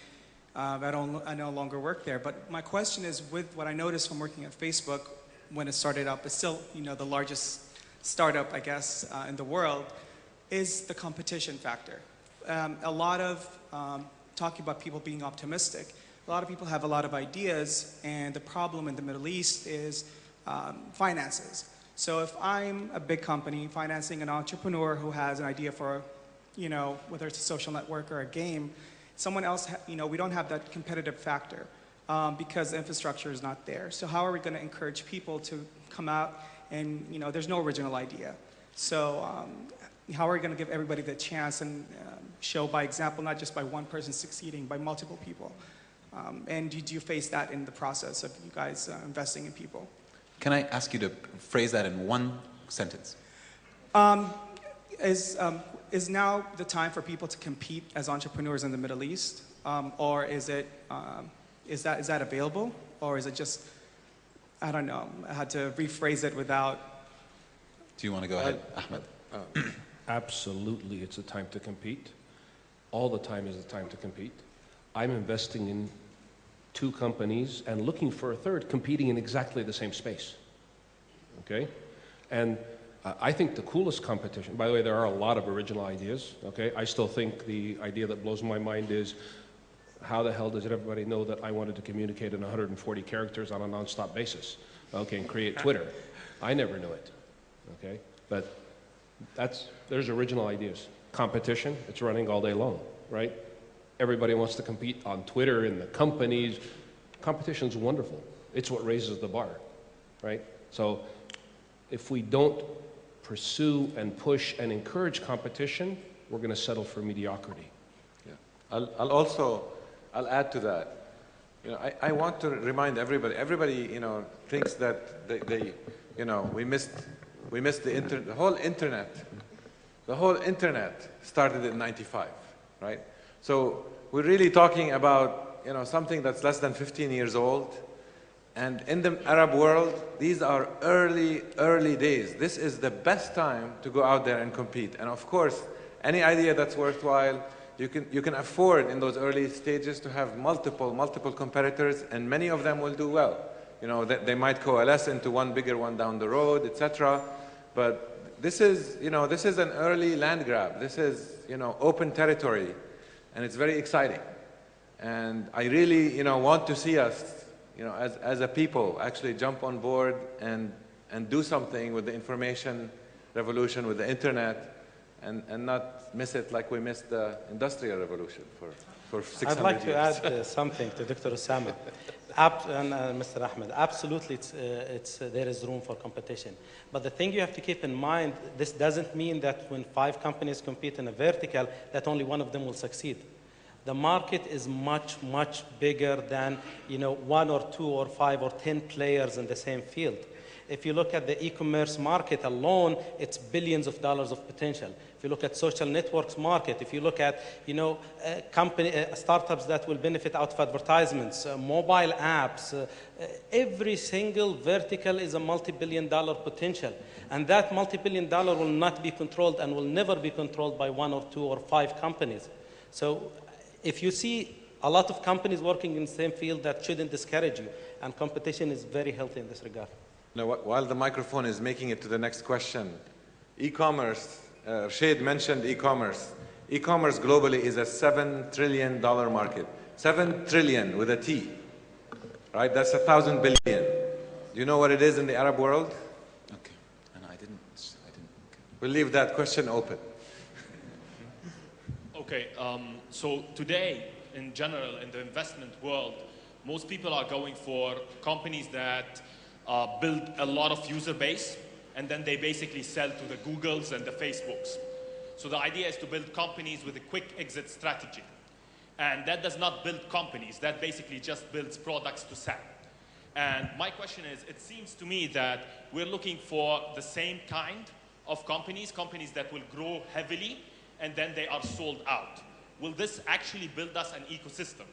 I no longer work there. But my question is, with what I noticed from working at Facebook when it started up, it's still the largest startup, I guess, in the world, is the competition factor. A lot of talking about people being optimistic. A lot of people have a lot of ideas, and the problem in the Middle East is finances. So if I'm a big company financing an entrepreneur who has an idea for, whether it's a social network or a game, someone else, we don't have that competitive factor because the infrastructure is not there. So how are we going to encourage people to come out and, there's no original idea. So how are we going to give everybody the chance and show by example, not just by one person succeeding, by multiple people? And do you face that in the process of you guys investing in people? Can I ask you to phrase that in one sentence? Is now the time for people to compete as entrepreneurs in the Middle East, or is that available, or is it just, I don't know, I had to rephrase it without. Do you want to go ahead, Ahmed? Absolutely, it's a time to compete. All the time is a time to compete. I'm investing in 2 companies and looking for a third competing in exactly the same space. Okay? And I think the coolest competition, by the way, there are a lot of original ideas, okay? I still think the idea that blows my mind is, how the hell does everybody know that I wanted to communicate in 140 characters on a nonstop basis, okay, and create Twitter? I never knew it, okay? But there's original ideas. Competition, it's running all day long, right? Everybody wants to compete on Twitter and the companies. Competition's wonderful. It's what raises the bar, right? So if we don't pursue and push and encourage competition, we're going to settle for mediocrity. Yeah. I'll add to that. You know, I want to remind everybody. Everybody, you know, thinks that you know, we missed the internet. The whole internet started in '95, right? So we're really talking about, you know, something that's less than 15 years old. And in the Arab world, these are early days. This is the best time to go out there and compete. And of course, any idea that's worthwhile, you can afford in those early stages to have multiple competitors, and many of them will do well. You know, they might coalesce into one bigger one down the road, etc. But this is, you know, this is an early land grab. This is, you know, open territory, and it's very exciting. And I really, you know, want to see us, you know, as a people, actually jump on board and do something with the information revolution, with the internet, and not miss it like we missed the industrial revolution for 600 years. I'd like to add something to Dr. Usama and Mr. Ahmed. Absolutely, there is room for competition. But the thing you have to keep in mind, this doesn't mean that when 5 companies compete in a vertical, that only one of them will succeed. The market is much bigger than, you know, 1 or 2 or 5 or 10 players in the same field. If you look at the e-commerce market alone, it's billions of dollars of potential. If you look at social networks market, if you look at, you know, startups that will benefit out of advertisements, mobile apps, every single vertical is a multi-billion-dollar potential. And that multi-billion-dollar will not be controlled and will never be controlled by 1 or 2 or 5 companies. So if you see a lot of companies working in the same field, that shouldn't discourage you. And competition is very healthy in this regard. Now, while the microphone is making it to the next question, e-commerce, Rashid mentioned e-commerce. E-commerce globally is a $7 trillion market. 7 trillion with a T, right? That's 1,000 billion. Do you know what it is in the Arab world? Okay, and I didn't. Okay. We'll leave that question open. Okay, so today, in general, in the investment world, most people are going for companies that build a lot of user base, and then they basically sell to the Googles and the Facebooks. So the idea is to build companies with a quick exit strategy. And that does not build companies, that basically just builds products to sell. And my question is, it seems to me that we're looking for the same kind of companies that will grow heavily, and then they are sold out. Will this actually build us an ecosystem?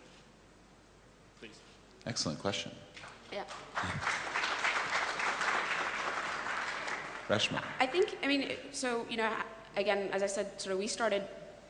Please. Excellent question. Yeah. Reshma. I think, I mean, so, you know, again, as I said, sort of we started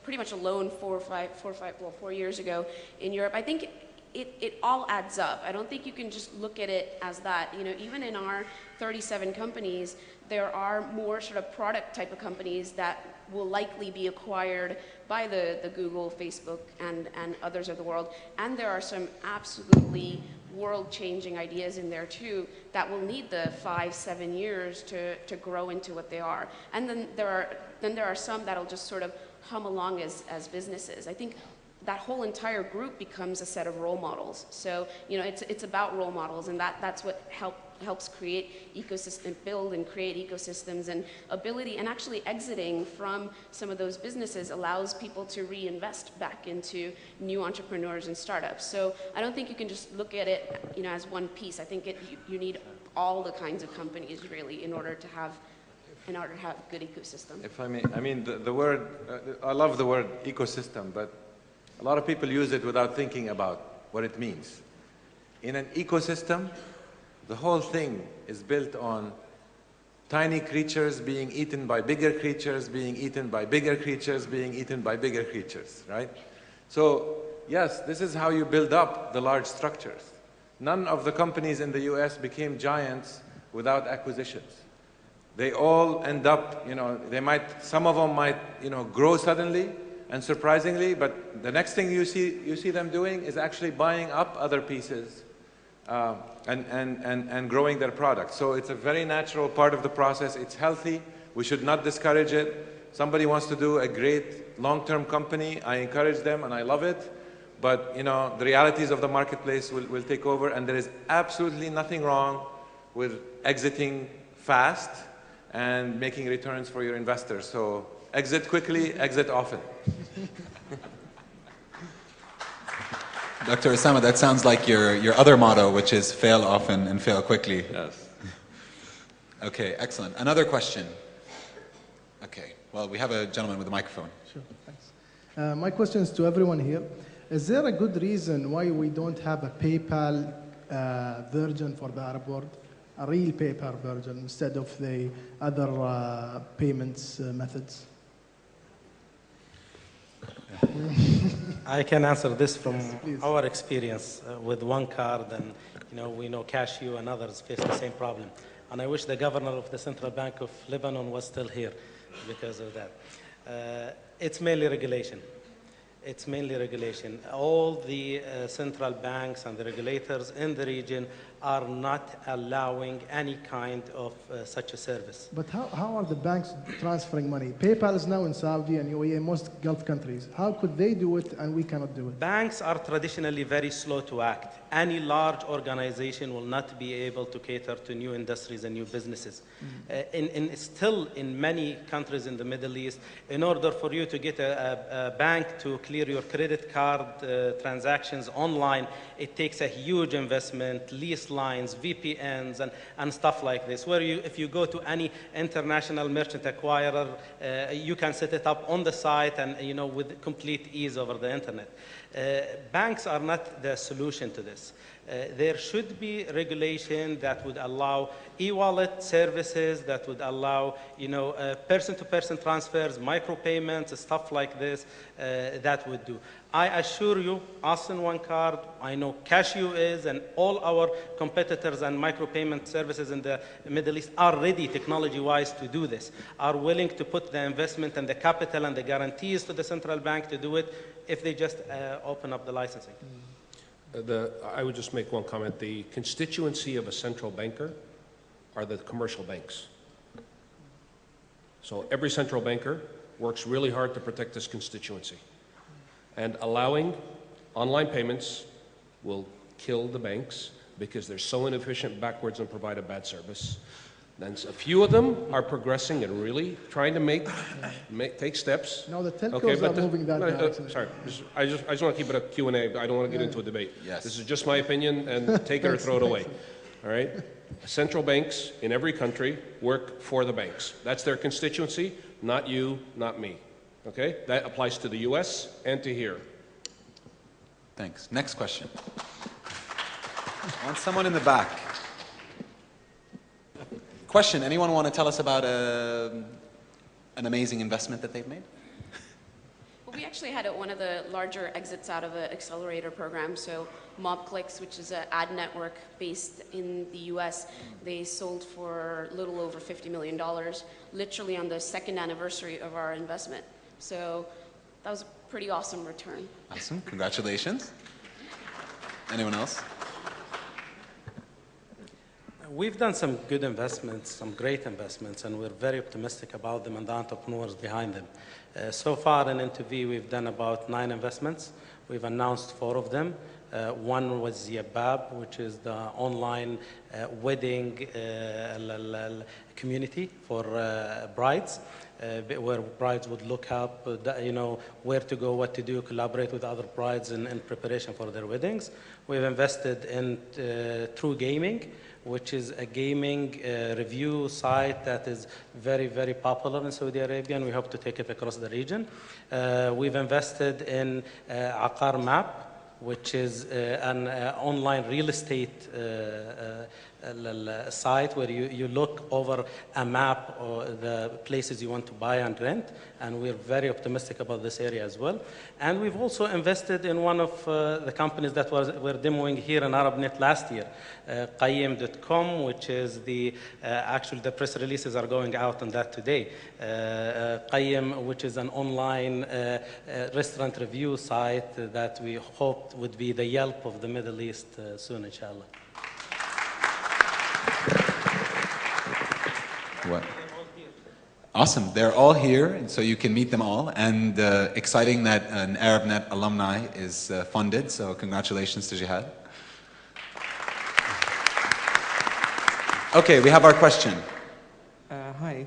pretty much alone 4 years ago in Europe. I think it all adds up. I don't think you can just look at it as that. You know, even in our 37 companies, there are more sort of product type of companies that will likely be acquired by the Google, Facebook, and others of the world. And there are some absolutely world-changing ideas in there too that will need the 5-7 years to grow into what they are. And then there are some that'll just sort of hum along as businesses. I think that whole entire group becomes a set of role models. So, you know, it's about role models, and that's what helps create build and create ecosystems, and ability, and actually exiting from some of those businesses allows people to reinvest back into new entrepreneurs and startups. So I don't think you can just look at it, you know, as one piece. I think you need all the kinds of companies really in order to have a good ecosystem. If I may, I mean, the word, I love the word ecosystem, but a lot of people use it without thinking about what it means. In an ecosystem, the whole thing is built on tiny creatures being eaten by bigger creatures, being eaten by bigger creatures, being eaten by bigger creatures, right? So, yes, this is how you build up the large structures. None of the companies in the US became giants without acquisitions. they all end up, some of them might, grow suddenly and surprisingly, but the next thing you see them doing is actually buying up other pieces and growing their product. So it's a very natural part of the process. It's healthy. We should not discourage it. Somebody wants to do a great long-term company, I encourage them and I love it. But the realities of the marketplace will take over, and there is absolutely nothing wrong with exiting fast and making returns for your investors. So exit quickly, exit often. Dr. Usama, that sounds like your other motto, which is fail often and fail quickly. Yes. Okay, excellent. Another question. Okay, well, we have a gentleman with a microphone. Sure, thanks. My question is to everyone here. Is there a good reason why we don't have a PayPal version for the Arab world? A real PayPal version instead of the other payments methods? I can answer this from Yes, our experience with one card, and we know Cashew and others face the same problem. And I wish the governor of the Central Bank of Lebanon was still here because of that. It's mainly regulation. It's mainly regulation. All the central banks and the regulators in the region are not allowing any kind of such a service. But how are the banks transferring money? PayPal is now in Saudi and UAE and most Gulf countries. How could they do it and we cannot do it? Banks are traditionally very slow to act. Any large organization will not be able to cater to new industries and new businesses. Still in many countries in the Middle East, in order for you to get a bank to clear your credit card transactions online, it takes a huge investment, lease lines, VPNs, and stuff like this, where if you go to any international merchant acquirer, you can set it up on the site and with complete ease over the internet. Banks are not the solution to this. There should be regulation that would allow e-wallet services, that would allow person-to-person transfers, micropayments, stuff like this, that would do. I assure you, us in one card, I know Cashew is, and all our competitors and micropayment services in the Middle East are ready technology-wise to do this, are willing to put the investment and the capital and the guarantees to the central bank to do it if they just open up the licensing. I would just make one comment. The constituency of a central banker are the commercial banks. So every central banker works really hard to protect this constituency. And allowing online payments will kill the banks because they're so inefficient, backwards, and provide a bad service. Then a few of them are progressing and really trying to take steps. No, the telcos are moving that direction. Sorry, I just want to keep it a Q&A, but I don't want to get into a debate. Yes. This is just my opinion, and take it or throw it away. All right? Central banks in every country work for the banks. That's their constituency, not you, not me. Okay? That applies to the US and to here. Thanks. Next question. Want someone in the back? Question, anyone want to tell us about an amazing investment that they've made? Well, we actually had one of the larger exits out of an accelerator program. So MobClicks, which is an ad network based in the US, they sold for a little over $50 million, literally on the second anniversary of our investment. So that was a pretty awesome return. Awesome, congratulations. Anyone else? We've done some good investments, some great investments, and we're very optimistic about them and the entrepreneurs behind them. So far in NTV, we've done about 9 investments. We've announced 4 of them. One was Yabab, which is the online wedding community for brides, where brides would look up, where to go, what to do, collaborate with other brides in preparation for their weddings. We've invested in True Gaming, which is a gaming review site that is very, very popular in Saudi Arabia, and we hope to take it across the region. We've invested in Aqar Map, which is an online real estate site where you look over a map or the places you want to buy and rent, and we're very optimistic about this area as well. And we've also invested in one of the companies that we're demoing here in ArabNet last year, Qayyim.com, which is actually the press releases are going out on that today. Qayyim, which is an online restaurant review site that we hoped would be the Yelp of the Middle East soon, inshallah. What? Awesome. They're all here, and so you can meet them all. And exciting that an ArabNet alumni is funded, so congratulations to Jihad. Okay, we have our question. Hi.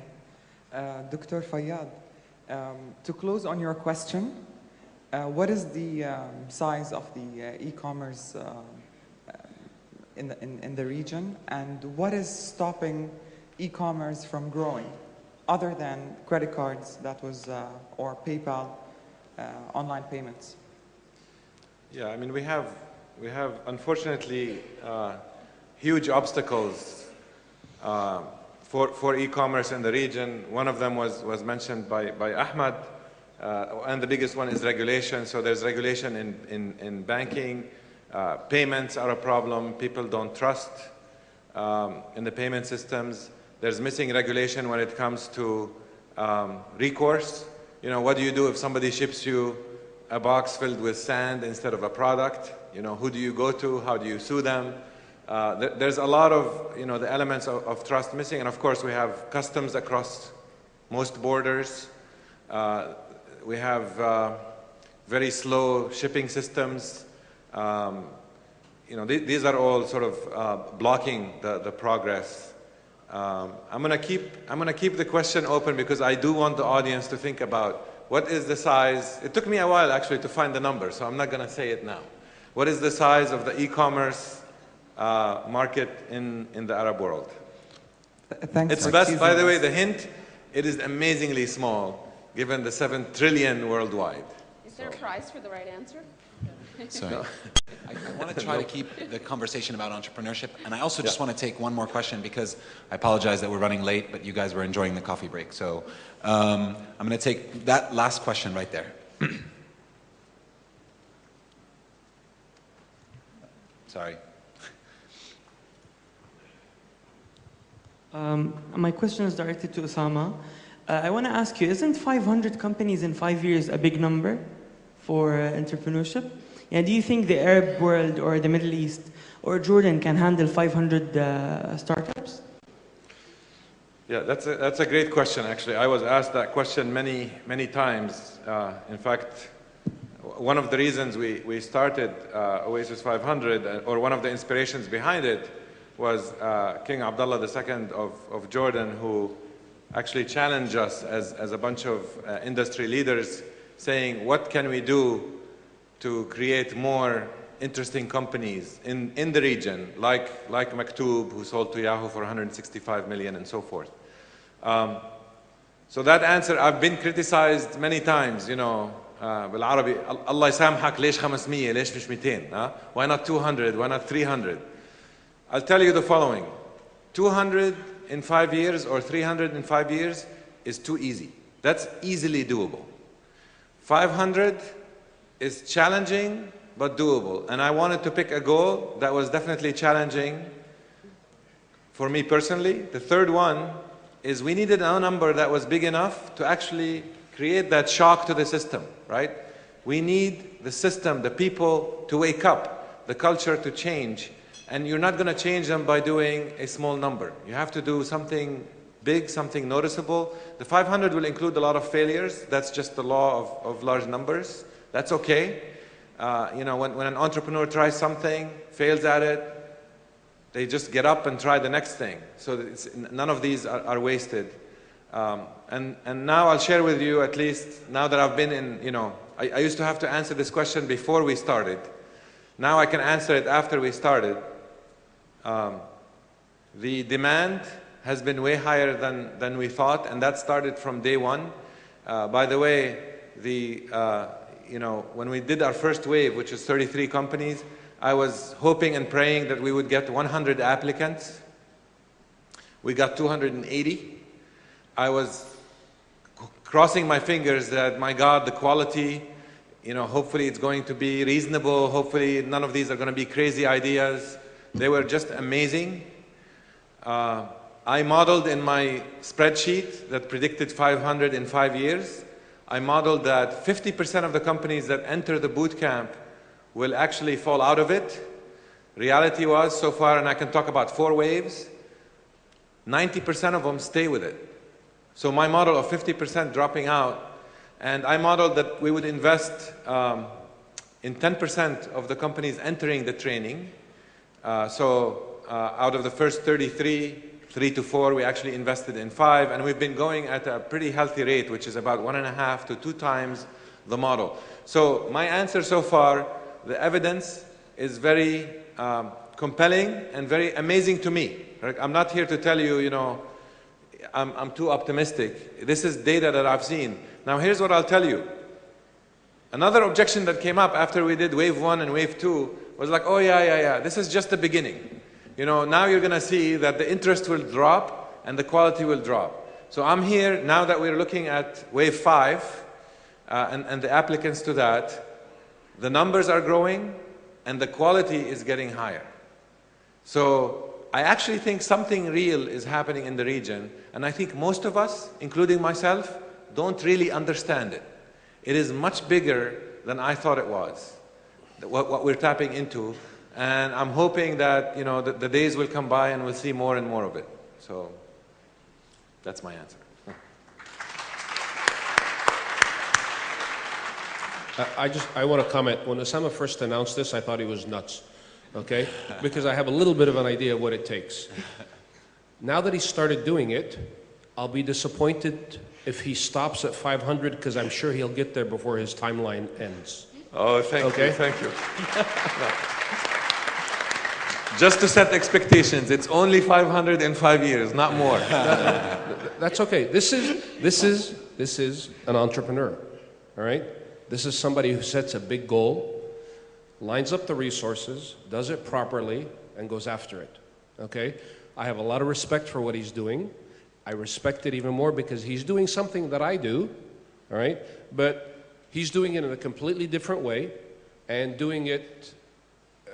Dr. Fayyad, to close on your question, what is the size of the e-commerce in the region, and what is stopping e-commerce from growing, other than credit cards that was, or PayPal, online payments? Yeah, I mean, we have unfortunately huge obstacles for e-commerce in the region. One of them was mentioned by Ahmad, and the biggest one is regulation. So there's regulation in banking. Payments are a problem. People don't trust in the payment systems. There's missing regulation when it comes to recourse. You know, what do you do if somebody ships you a box filled with sand instead of a product? You know, who do you go to? How do you sue them? There's a lot of, you know, the elements of trust missing. And of course, we have customs across most borders. We have very slow shipping systems. You know, these are all sort of blocking the progress. I'm gonna keep the question open because I do want the audience to think about what is the size. It took me a while actually to find the number, so I'm not gonna say it now. What is the size of the e-commerce market in the Arab world? Thanks. It's best, by the way, the hint, it is amazingly small given the 7 trillion worldwide. Is there a prize for the right answer? Sorry. I want to try to keep the conversation about entrepreneurship, and I also just want to take one more question because I apologize that we're running late, but you guys were enjoying the coffee break. So I'm going to take that last question right there. Sorry. My question is directed to Usama. I want to ask you, isn't 500 companies in 5 years a big number for entrepreneurship? And do you think the Arab world or the Middle East or Jordan can handle 500 startups? Yeah, that's a great question, actually. I was asked that question many times. In fact, one of the reasons we started Oasis 500, or one of the inspirations behind it, was King Abdullah II of Jordan, who actually challenged us as a bunch of industry leaders, saying, what can we do to create more interesting companies in the region, like Maktoub, who sold to Yahoo for 165 million and so forth. So that answer, I've been criticized many times, you know, بالعربي, Allah يسامحك, ليش 500, ليش مش 200? Why not 200, why not 300? I'll tell you the following. 200 in 5 years or 300 in 5 years is too easy. That's easily doable. 500 is challenging but doable. And I wanted to pick a goal that was definitely challenging for me personally. The third one is we needed a number that was big enough to actually create that shock to the system, right? We need the system, the people to wake up, the culture to change. And you're not going to change them by doing a small number. You have to do something big, something noticeable. The 500 will include a lot of failures. That's just the law of large numbers. That's okay. You know, when an entrepreneur tries something, fails at it, they just get up and try the next thing. So none of these are wasted. And now I'll share with you, at least now that I've been in, you know, I used to have to answer this question before we started. Now I can answer it after we started. The demand has been way higher than we thought, and that started from day one. By the way, you know, when we did our first wave, which is 33 companies, I was hoping and praying that we would get 100 applicants We got 280. I was crossing my fingers that, my God, the quality, hopefully it's going to be reasonable. Hopefully none of these are going to be crazy ideas. They were just amazing. I modeled in my spreadsheet that predicted 500 in 5 years. I modeled that 50% of the companies that enter the boot camp will actually fall out of it. Reality was, so far, and I can talk about 4 waves, 90% of them stay with it. So my model of 50% dropping out, and I modeled that we would invest in 10% of the companies entering the training. Out of the first 33, 3 to 4, we actually invested in 5, and we've been going at a pretty healthy rate, which is about 1.5 to 2 times the model. So my answer so far, the evidence is very compelling and very amazing to me. I'm not here to tell you, I'm too optimistic. This is data that I've seen. Now here's what I'll tell you. Another objection that came up after we did wave 1 and wave 2 was like, oh yeah, this is just the beginning. Now you're going to see that the interest will drop and the quality will drop. So I'm here now that we're looking at wave 5 and the applicants to that. The numbers are growing and the quality is getting higher. So I actually think something real is happening in the region, and I think most of us, including myself, don't really understand it. It is much bigger than I thought it was, what we're tapping into. And I'm hoping that the days will come by and we'll see more and more of it. So that's my answer. I want to comment. When Usama first announced this, I thought he was nuts, okay? Because I have a little bit of an idea of what it takes. Now that he started doing it, I'll be disappointed if he stops at 500, because I'm sure he'll get there before his timeline ends. Oh, thank you. Just to set expectations, it's only 500 in 5 years, not more. That's okay. This is an entrepreneur, all right? This is somebody who sets a big goal, lines up the resources, does it properly, and goes after it, okay? I have a lot of respect for what he's doing. I respect it even more because he's doing something that I do, all right? But he's doing it in a completely different way and doing it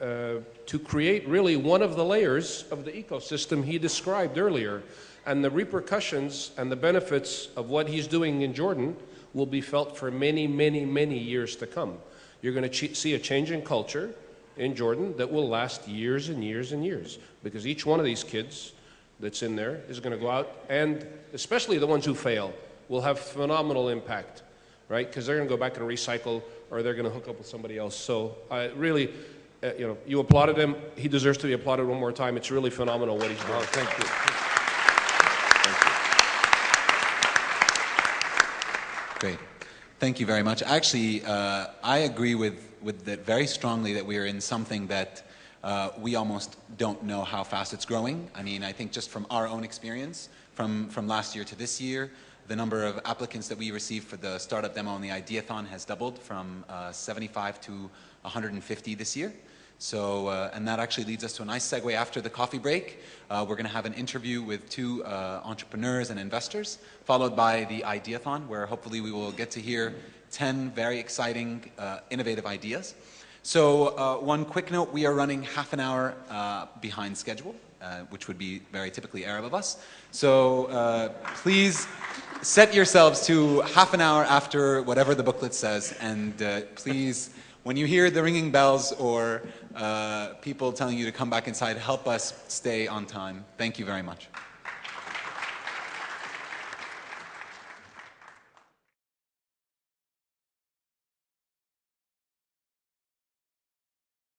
to create really one of the layers of the ecosystem he described earlier. And the repercussions and the benefits of what he's doing in Jordan will be felt for many, many, many years to come. You're going to see a change in culture in Jordan that will last years and years and years, because each one of these kids that's in there is going to go out, and especially the ones who fail will have phenomenal impact, right? Because they're going to go back and recycle, or they're going to hook up with somebody else. So really, you applauded him. He deserves to be applauded one more time. It's really phenomenal what he's doing. Oh, thank you. Great. Thank you very much. Actually, I agree with that very strongly, that we are in something that we almost don't know how fast it's growing. I mean, I think just from our own experience, from last year to this year, the number of applicants that we received for the startup demo and the Ideathon has doubled from 75 to 150 this year. So, and that actually leads us to a nice segue after the coffee break. We're going to have an interview with 2 entrepreneurs and investors, followed by the Ideathon, where hopefully we will get to hear 10 very exciting, innovative ideas. So one quick note, we are running half an hour behind schedule, which would be very typically Arab of us. So please set yourselves to half an hour after whatever the booklet says, and please, when you hear the ringing bells or people telling you to come back inside, help us stay on time. Thank you very much.